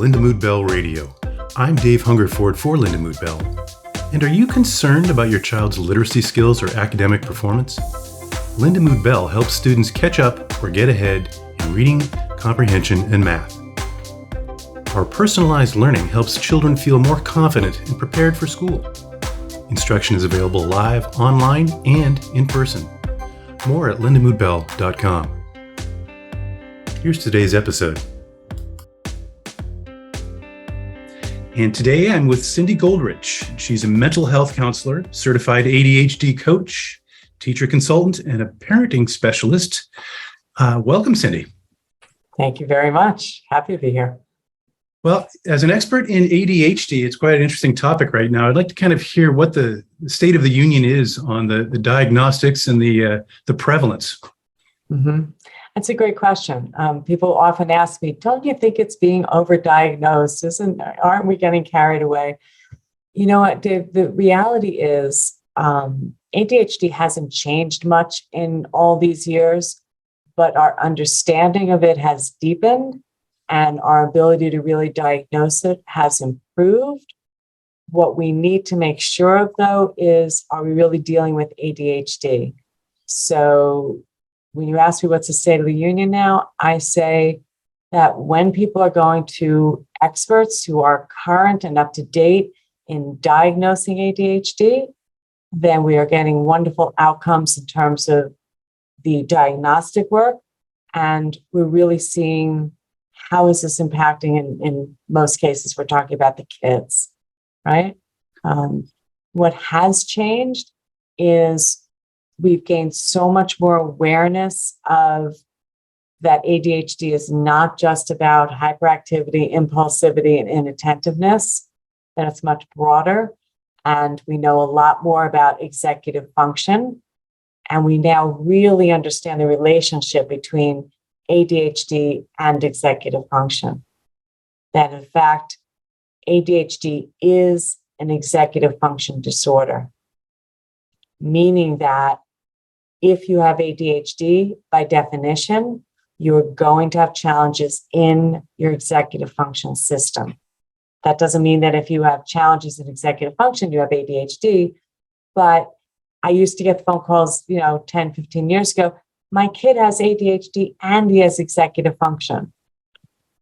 Lindamood-Bell Radio. I'm Dave Hungerford for Lindamood-Bell. And are you concerned about your child's literacy skills or academic performance? Lindamood-Bell helps students catch up or get ahead in reading, comprehension, and math. Our personalized learning helps children feel more confident and prepared for school. Instruction is available live, online, and in person. More at lindamoodbell.com. Here's today's episode. And today I'm with Cindy Goldrich. She's a mental health counselor, certified ADHD coach, teacher consultant, and a parenting specialist. Welcome, Cindy. Thank you very much. Happy to be here. Well, as an expert in ADHD, it's quite an interesting topic right now. I'd like to kind of hear what the state of the union is on the diagnostics and the prevalence. Mm-hmm. That's a great question. People often ask me, don't you think it's being overdiagnosed? Aren't we getting carried away? You know what, Dave, the reality is ADHD hasn't changed much in all these years, but our understanding of it has deepened and our ability to really diagnose it has improved. What we need to make sure of, though, is, are we really dealing with ADHD? So when you ask me what's the state of the union now, I say that when people are going to experts who are current and up to date in diagnosing ADHD, then we are getting wonderful outcomes in terms of the diagnostic work. And we're really seeing how is this impacting, in most cases, we're talking about the kids, right? What has changed is we've gained so much more awareness of that ADHD is not just about hyperactivity, impulsivity, and inattentiveness, that it's much broader. And we know a lot more about executive function. And we now really understand the relationship between ADHD and executive function. That in fact, ADHD is an executive function disorder, meaning that if you have ADHD, by definition, you're going to have challenges in your executive function system. That doesn't mean that if you have challenges in executive function, you have ADHD. But I used to get phone calls, 10, 15 years ago. My kid has ADHD and he has executive function.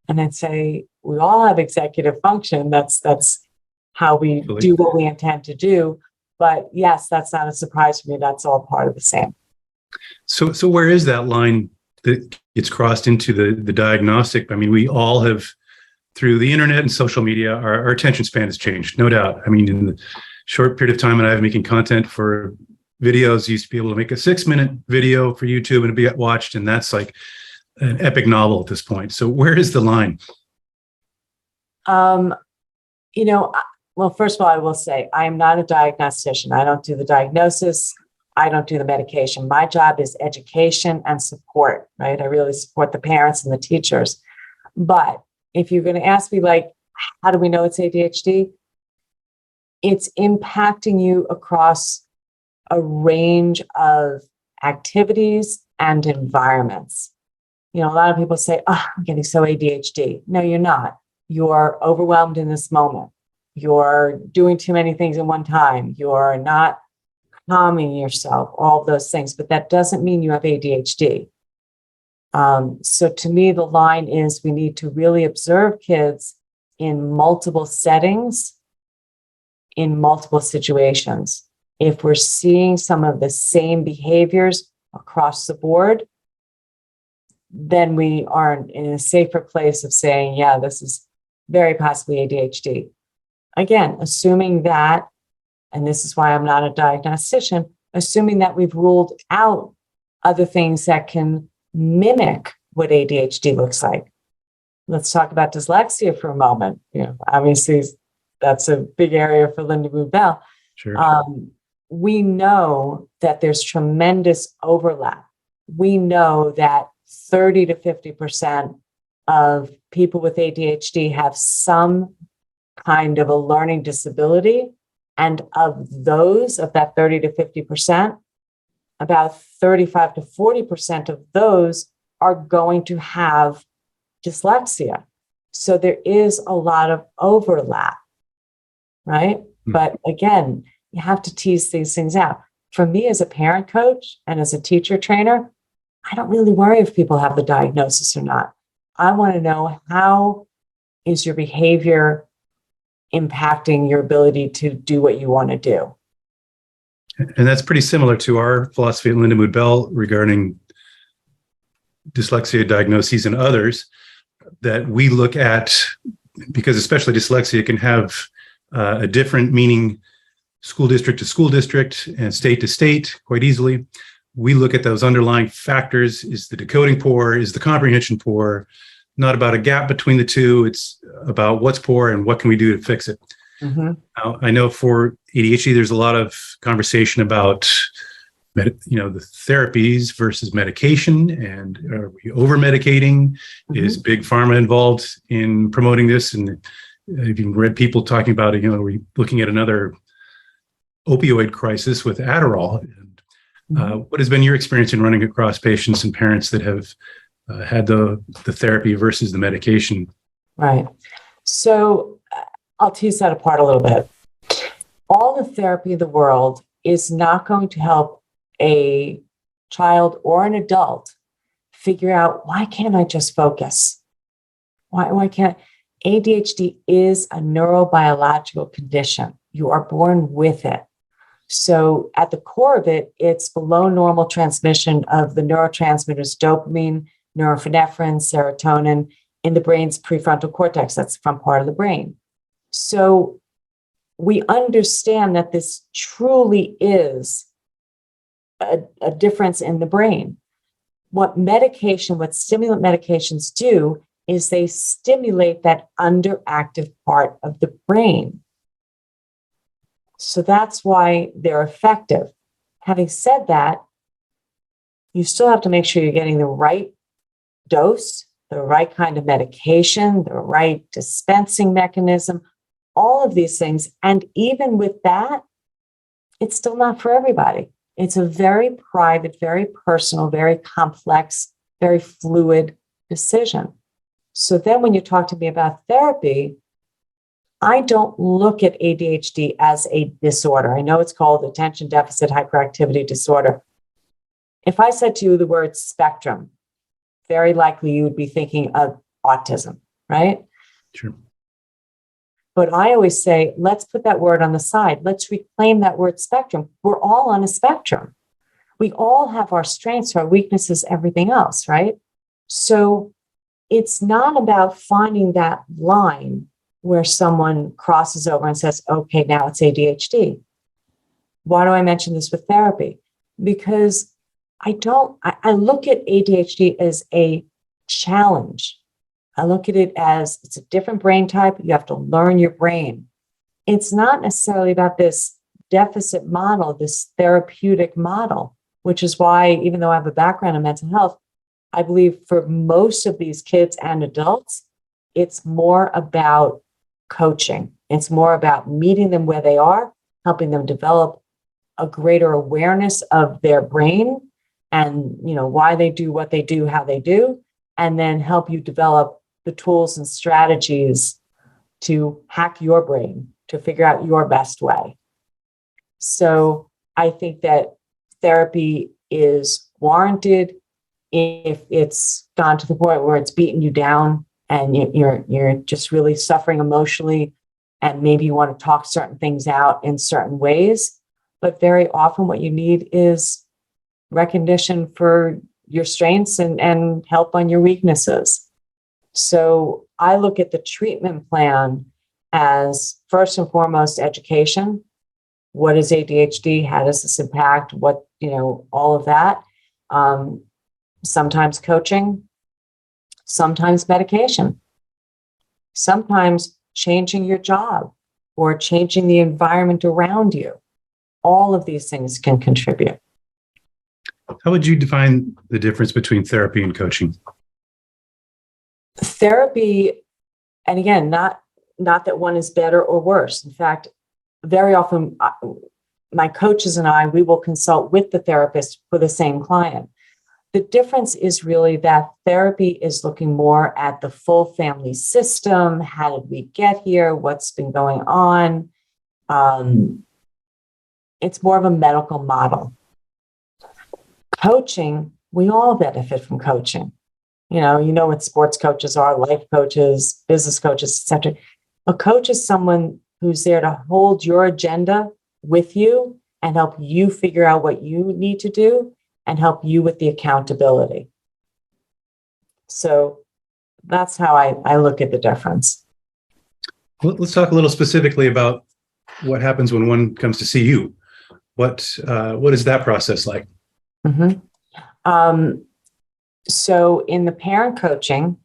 And I'd say, we all have executive function. That's how we do what we intend to do. But yes, that's not a surprise for me. That's all part of the same. So where is that line that gets crossed into the diagnostic? I mean, we all have, through the internet and social media, our attention span has changed, no doubt. I mean, in the short period of time that I've making content for videos, used to be able to make a 6-minute video for YouTube and it'd be watched, and that's like an epic novel at this point. So where is the line? Well, first of all, I will say I am not a diagnostician. I don't do the diagnosis. I don't do the medication. My job is education and support, right? I really support the parents and the teachers. But if you're going to ask me, how do we know it's ADHD? It's impacting you across a range of activities and environments. A lot of people say, I'm getting so ADHD. No, you're not. You're overwhelmed in this moment. You're doing too many things at one time. You're not calming yourself, all of those things. But that doesn't mean you have ADHD. So to me, the line is we need to really observe kids in multiple settings, in multiple situations. If we're seeing some of the same behaviors across the board, then we are in a safer place of saying, yeah, this is very possibly ADHD. Again, assuming that, and this is why I'm not a diagnostician, assuming that we've ruled out other things that can mimic what ADHD looks like. Let's talk about dyslexia for a moment. Obviously, that's a big area for Lindamood-Bell. Sure. We know that there's tremendous overlap. We know that 30 to 50% of people with ADHD have some kind of a learning disability. And of that 30 to 50%, about 35 to 40% of those are going to have dyslexia. So there is a lot of overlap, right? But again, you have to tease these things out. For me as a parent coach and as a teacher trainer, I don't really worry if people have the diagnosis or not. I want to know, how is your behavior impacting your ability to do what you want to do? And that's pretty similar to our philosophy at Lindamood-Bell regarding dyslexia diagnoses and others, that we look at, because especially dyslexia can have a different meaning school district to school district and state to state quite easily. We look at those underlying factors. Is the decoding poor? Is the comprehension poor? Not about a gap between the two. It's about what's poor and what can we do to fix it. Mm-hmm. I know for ADHD, there's a lot of conversation about the therapies versus medication, and are we over medicating? Mm-hmm. Is big pharma involved in promoting this? And I've even read people talking about it. Are we looking at another opioid crisis with Adderall? And what has been your experience in running across patients and parents that have had the therapy versus the medication? Right. So I'll tease that apart a little bit. All the therapy in the world is not going to help a child or an adult figure out, why can't I just focus? Why can't ADHD is a neurobiological condition. You are born with it. So at the core of it, it's below normal transmission of the neurotransmitters dopamine, norepinephrine, serotonin in the brain's prefrontal cortex. That's the front part of the brain. So we understand that this truly is a difference in the brain. What stimulant medications do is they stimulate that underactive part of the brain. So that's why they're effective. Having said that, you still have to make sure you're getting the right dose, the right kind of medication, the right dispensing mechanism, all of these things. And even with that, it's still not for everybody. It's a very private, very personal, very complex, very fluid decision. So then when you talk to me about therapy, I don't look at ADHD as a disorder. I know it's called attention deficit hyperactivity disorder. If I said to you the word spectrum, very likely you would be thinking of autism, right? Sure. But I always say, let's put that word on the side. Let's reclaim that word spectrum. We're all on a spectrum. We all have our strengths, our weaknesses, everything else, right? So it's not about finding that line where someone crosses over and says, okay, now it's ADHD. Why do I mention this with therapy? Because I look at ADHD as a challenge. I look at it as it's a different brain type. You have to learn your brain. It's not necessarily about this deficit model, this therapeutic model, which is why, even though I have a background in mental health, I believe for most of these kids and adults, it's more about coaching. It's more about meeting them where they are, helping them develop a greater awareness of their brain and, why they do what they do, how they do, and then help you develop the tools and strategies to hack your brain, to figure out your best way. So I think that therapy is warranted if it's gone to the point where it's beaten you down and you're just really suffering emotionally, and maybe you want to talk certain things out in certain ways. But very often what you need is recognition for your strengths and help on your weaknesses. So I look at the treatment plan as first and foremost education. What is ADHD? How does this impact? What, all of that. Sometimes coaching, sometimes medication, sometimes changing your job or changing the environment around you. All of these things can contribute. How would you define the difference between therapy and coaching? Therapy, and again, not that one is better or worse. In fact, very often my coaches and I, we will consult with the therapist for the same client. The difference is really that therapy is looking more at the full family system. How did we get here? What's been going on? It's more of a medical model. Coaching, we all benefit from coaching. You know what sports coaches are, life coaches, business coaches, etc. A coach is someone who's there to hold your agenda with you and help you figure out what you need to do and help you with the accountability. So that's how I look at the difference. Well, let's talk a little specifically about what happens when one comes to see you. What is that process like? Mm-hmm. So in the parent coaching,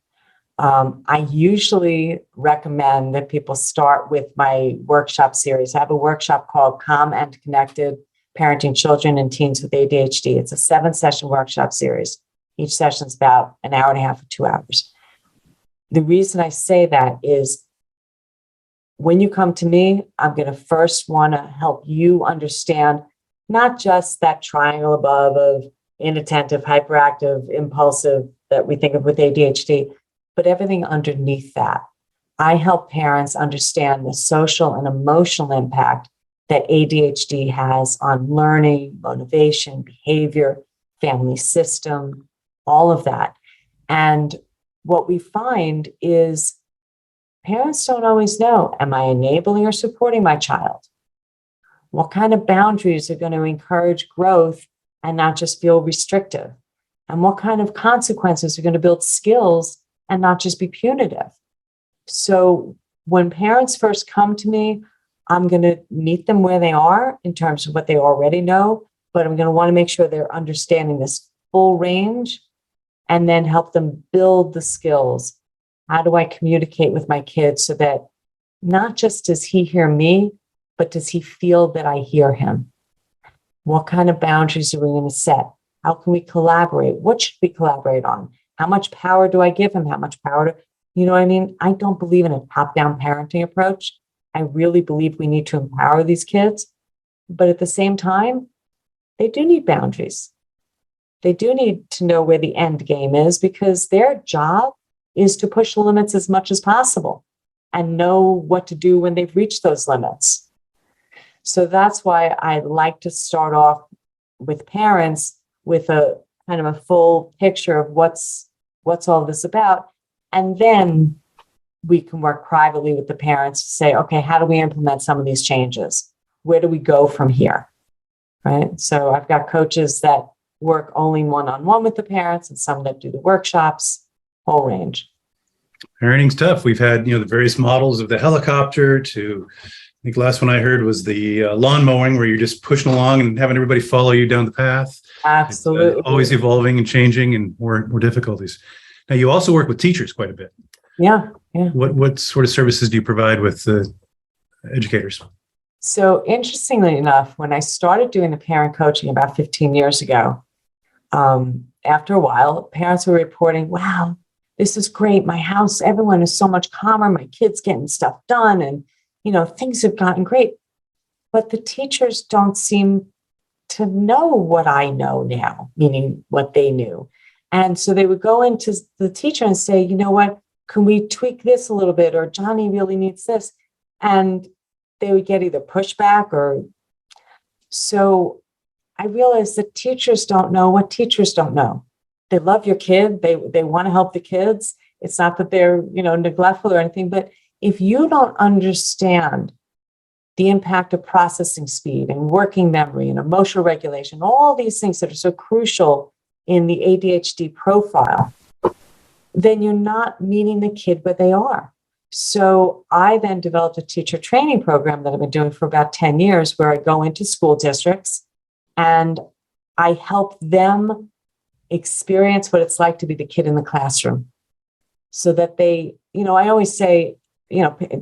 I usually recommend that people start with my workshop series. I have a workshop called Calm and Connected Parenting Children and Teens with ADHD. It's a 7-session workshop series. Each session is about an hour and a half or 2 hours. The reason I say that is when you come to me, I'm going to first want to help you understand not just that triangle above of inattentive, hyperactive, impulsive that we think of with ADHD, but everything underneath that. I help parents understand the social and emotional impact that ADHD has on learning, motivation, behavior, family system, all of that. And what we find is parents don't always know, am I enabling or supporting my child? What kind of boundaries are going to encourage growth and not just feel restrictive? And what kind of consequences are going to build skills and not just be punitive? So when parents first come to me, I'm going to meet them where they are in terms of what they already know, but I'm going to want to make sure they're understanding this full range and then help them build the skills. How do I communicate with my kid so that not just does he hear me, but does he feel that I hear him? What kind of boundaries are we going to set? How can we collaborate? What should we collaborate on? How much power do I give him? How much power do, you know what I mean? I don't believe in a top-down parenting approach. I really believe we need to empower these kids. But at the same time, they do need boundaries. They do need to know where the end game is because their job is to push the limits as much as possible and know what to do when they've reached those limits. So that's why I like to start off with parents with a kind of a full picture of what's all this about. And then we can work privately with the parents to say, okay, how do we implement some of these changes? Where do we go from here? Right? So I've got coaches that work only one-on-one with the parents and some that do the workshops, whole range. Parenting's tough. We've had, the various models of the helicopter to, I think last one I heard was the lawn mowing where you're just pushing along and having everybody follow you down the path. Absolutely. It's always evolving and changing and more difficulties. Now, you also work with teachers quite a bit. Yeah. What sort of services do you provide with educators? So interestingly enough, when I started doing the parent coaching about 15 years ago, after a while, parents were reporting, wow, this is great. My house, everyone is so much calmer. My kids getting stuff done and, things have gotten great. But the teachers don't seem to know what I know now, meaning what they knew. And so they would go into the teacher and say, you know what, can we tweak this a little bit? Or Johnny really needs this. And they would get either pushback or so I realized that teachers don't know what teachers don't know. They love your kid. They want to help the kids. It's not that they're, neglectful or anything, but if you don't understand the impact of processing speed and working memory and emotional regulation, all these things that are so crucial in the ADHD profile, then you're not meeting the kid where they are. So I then developed a teacher training program that I've been doing for about 10 years where I go into school districts and I help them experience what it's like to be the kid in the classroom so that they, I always say,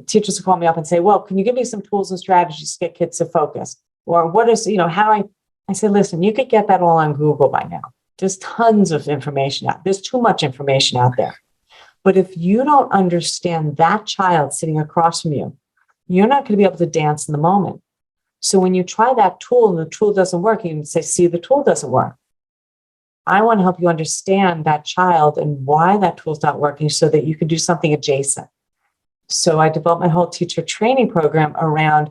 teachers will call me up and say, well, can you give me some tools and strategies to get kids to focus? Or what is, I say, listen, you could get that all on Google by now. There's tons of information out. There's too much information out there. But if you don't understand that child sitting across from you, you're not going to be able to dance in the moment. So when you try that tool and the tool doesn't work, you can say, see, the tool doesn't work. I want to help you understand that child and why that tool's not working so that you can do something adjacent. So I developed my whole teacher training program around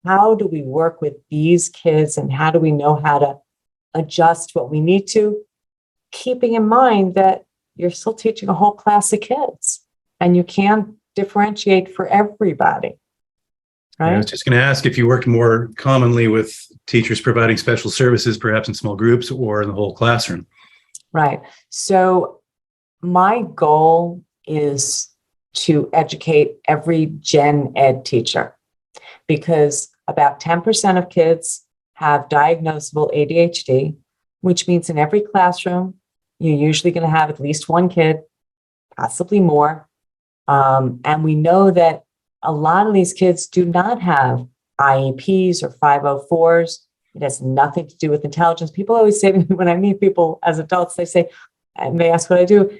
how do we work with these kids and how do we know how to adjust what we need to, keeping in mind that you're still teaching a whole class of kids and you can't differentiate for everybody. Right? Yeah, I was just going to ask if you worked more commonly with teachers providing special services, perhaps in small groups or in the whole classroom. Right. So my goal is to educate every gen ed teacher, because about 10% of kids have diagnosable ADHD, which means in every classroom, you're usually going to have at least one kid, possibly more. And we know that a lot of these kids do not have IEPs or 504s. It has nothing to do with intelligence. People always say to me when I meet people as adults, they say, and they ask what I do,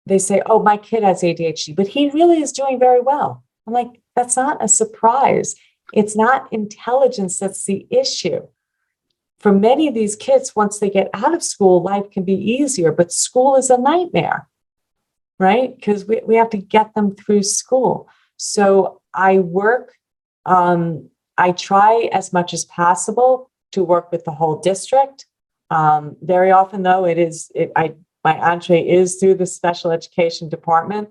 they say, oh, my kid has ADHD, but he really is doing very well. I'm like, that's not a surprise. It's not intelligence that's the issue. For many of these kids, once they get out of school, life can be easier, but school is a nightmare, right? Because we have to get them through school. So I work, I try as much as possible to work with the whole district. Very often, though, my entree is through the special education department.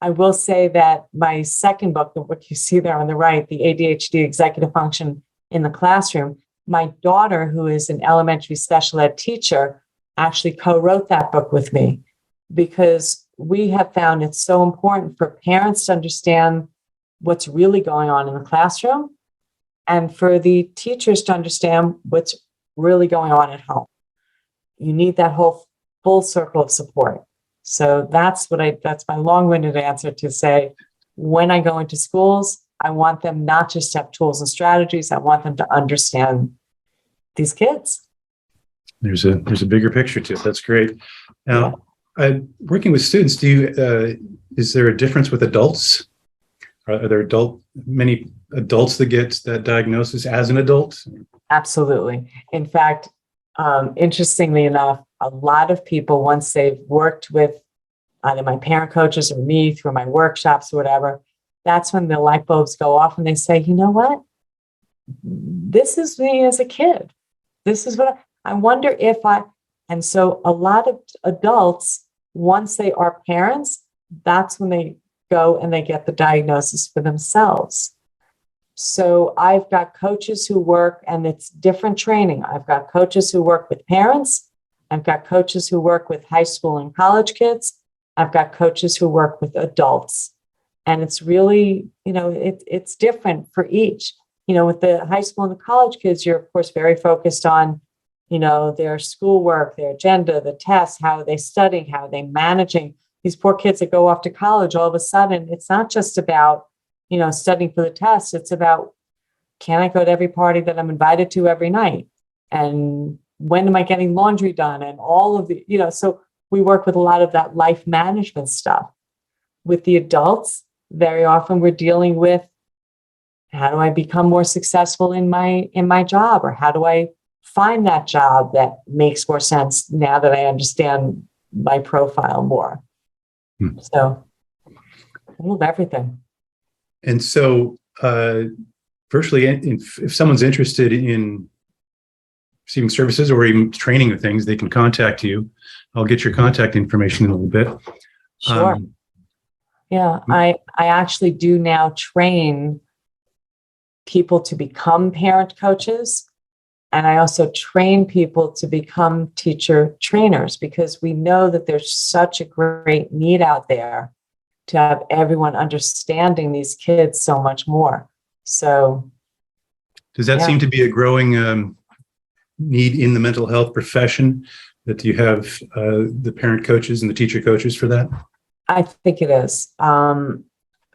I will say that my second book, what you see there on the right, the ADHD Executive Function in the Classroom, my daughter, who is an elementary special ed teacher, actually co-wrote that book with me, because we have found it's so important for parents to understand what's really going on in the classroom and for the teachers to understand what's really going on at home. You need that whole full circle of support. So that's my long-winded answer to say, when I go into schools, I want them not just to have tools and strategies. I want them to understand these kids. There's a bigger picture to it. That's great. Now, working with students, is there a difference with adults? Are there many adults that get that diagnosis as an adult? Absolutely. In fact, interestingly enough, a lot of people, once they've worked with either my parent coaches or me through my workshops or whatever, that's when the light bulbs go off and they say, you know what? This is me as a kid. This is what I wonder if and so a lot of adults, once they are parents, that's when they go and they get the diagnosis for themselves. So I've got coaches who work, and it's different training. I've got coaches who work with parents. I've got coaches who work with high school and college kids. I've got coaches who work with adults. And it's really, it's different for each. With the high school and the college kids, you're, of course, very focused on, their schoolwork, their agenda, the tests, how are they studying, how are they managing. These poor kids that go off to college, all of a sudden, it's not just about, studying for the test. It's about, can I go to every party that I'm invited to every night? And when am I getting laundry done? And all of the, so we work with a lot of that life management stuff. With the adults, very often we're dealing with, how do I become more successful in my job? Or how do I find that job that makes more sense now that I understand my profile more? So I love everything. And so virtually, if someone's interested in receiving services or even training of things, they can contact you. I'll get your contact information in a little bit. Sure. I actually do now train people to become parent coaches. And I also train people to become teacher trainers, because we know that there's such a great need out there to have everyone understanding these kids so much more. So does that seem to be a growing need in the mental health profession, that you have the parent coaches and the teacher coaches for that? I think it is,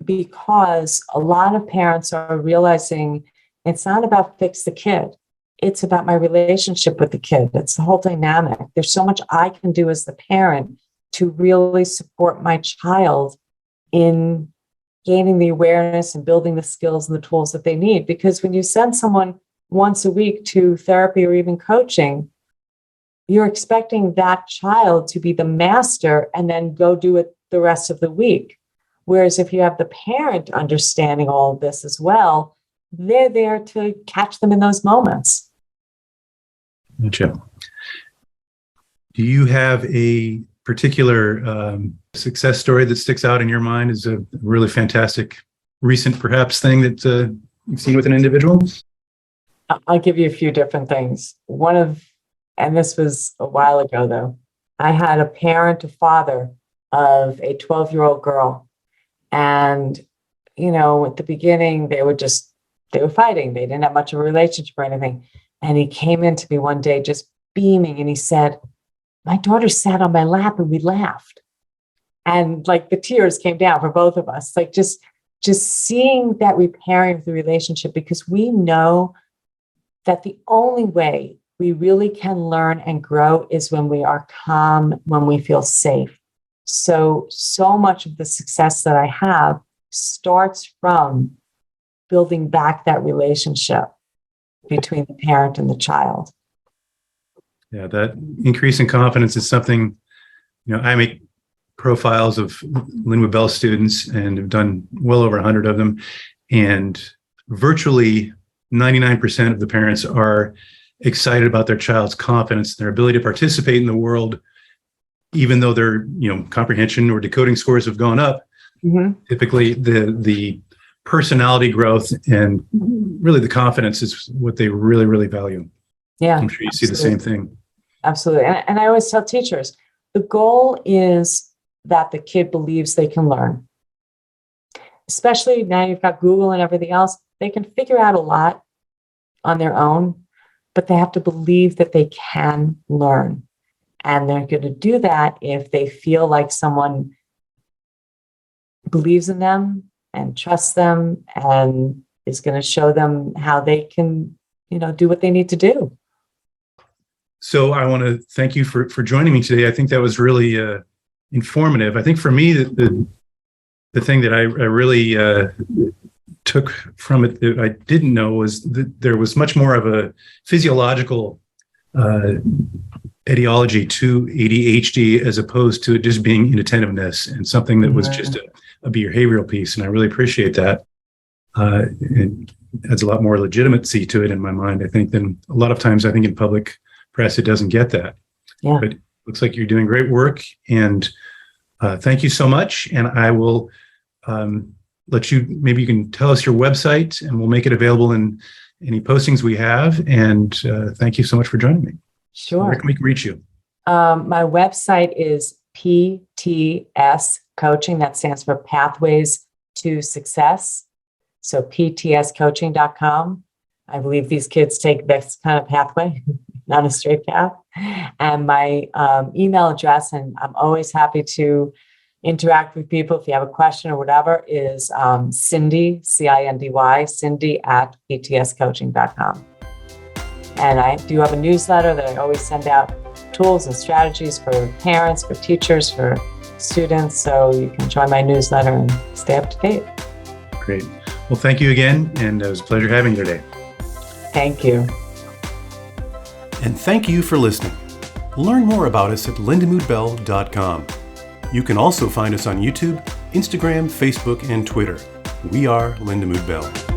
because a lot of parents are realizing it's not about fix the kid. It's about my relationship with the kid. It's the whole dynamic. There's so much I can do as the parent to really support my child in gaining the awareness and building the skills and the tools that they need. Because when you send someone once a week to therapy or even coaching, you're expecting that child to be the master and then go do it the rest of the week. Whereas if you have the parent understanding all of this as well, they're there to catch them in those moments. Gotcha. Do you have a particular success story that sticks out in your mind as a really fantastic, recent perhaps thing that you've seen with an individual? I'll give you a few different things. And this was a while ago though, I had a father of a 12-year-old girl. And, at the beginning, they were fighting. They didn't have much of a relationship or anything. And he came in to me one day just beaming and he said, my daughter sat on my lap and we laughed. And like the tears came down for both of us, like just seeing that repairing of the relationship, because we know that the only way we really can learn and grow is when we are calm, when we feel safe. So much of the success that I have starts from building back that relationship between the parent and the child. Yeah, that increase in confidence is something, I make profiles of Lindamood-Bell students and have done well over 100 of them. And virtually 99% of the parents are excited about their child's confidence, their ability to participate in the world, even though their comprehension or decoding scores have gone up. Mm-hmm. Typically, the personality growth and really the confidence is what they really, really value. Yeah, I'm sure you see the same thing. Absolutely. And I always tell teachers, the goal is that the kid believes they can learn. Especially now you've got Google and everything else. They can figure out a lot on their own, but they have to believe that they can learn. And they're going to do that if they feel like someone believes in them and trusts them and is going to show them how they can, do what they need to do. So I want to thank you for joining me today. I think that was really informative. I think for me, the thing that I really took from it that I didn't know was that there was much more of a physiological etiology to ADHD as opposed to it just being inattentiveness and something that was just a behavioral piece. And I really appreciate that. It adds a lot more legitimacy to it in my mind, I think, than a lot of times I think in public press, it doesn't get that. Yeah. But it looks like you're doing great work. And thank you so much. And I will maybe you can tell us your website and we'll make it available in any postings we have. And thank you so much for joining me. Sure. Where can we reach you? My website is PTS Coaching. That stands for Pathways to Success. So ptscoaching.com. I believe these kids take this kind of pathway, not a straight path. And my email address, and I'm always happy to interact with people if you have a question or whatever, is Cindy, C-I-N-D-Y, Cindy at ptscoaching.com. And I do have a newsletter that I always send out tools and strategies for parents, for teachers, for students. So you can join my newsletter and stay up to date. Great. Well, thank you again. And it was a pleasure having you today. Thank you. And thank you for listening. Learn more about us at lindamood-bell.com. You can also find us on YouTube, Instagram, Facebook, and Twitter. We are Lindamood-Bell.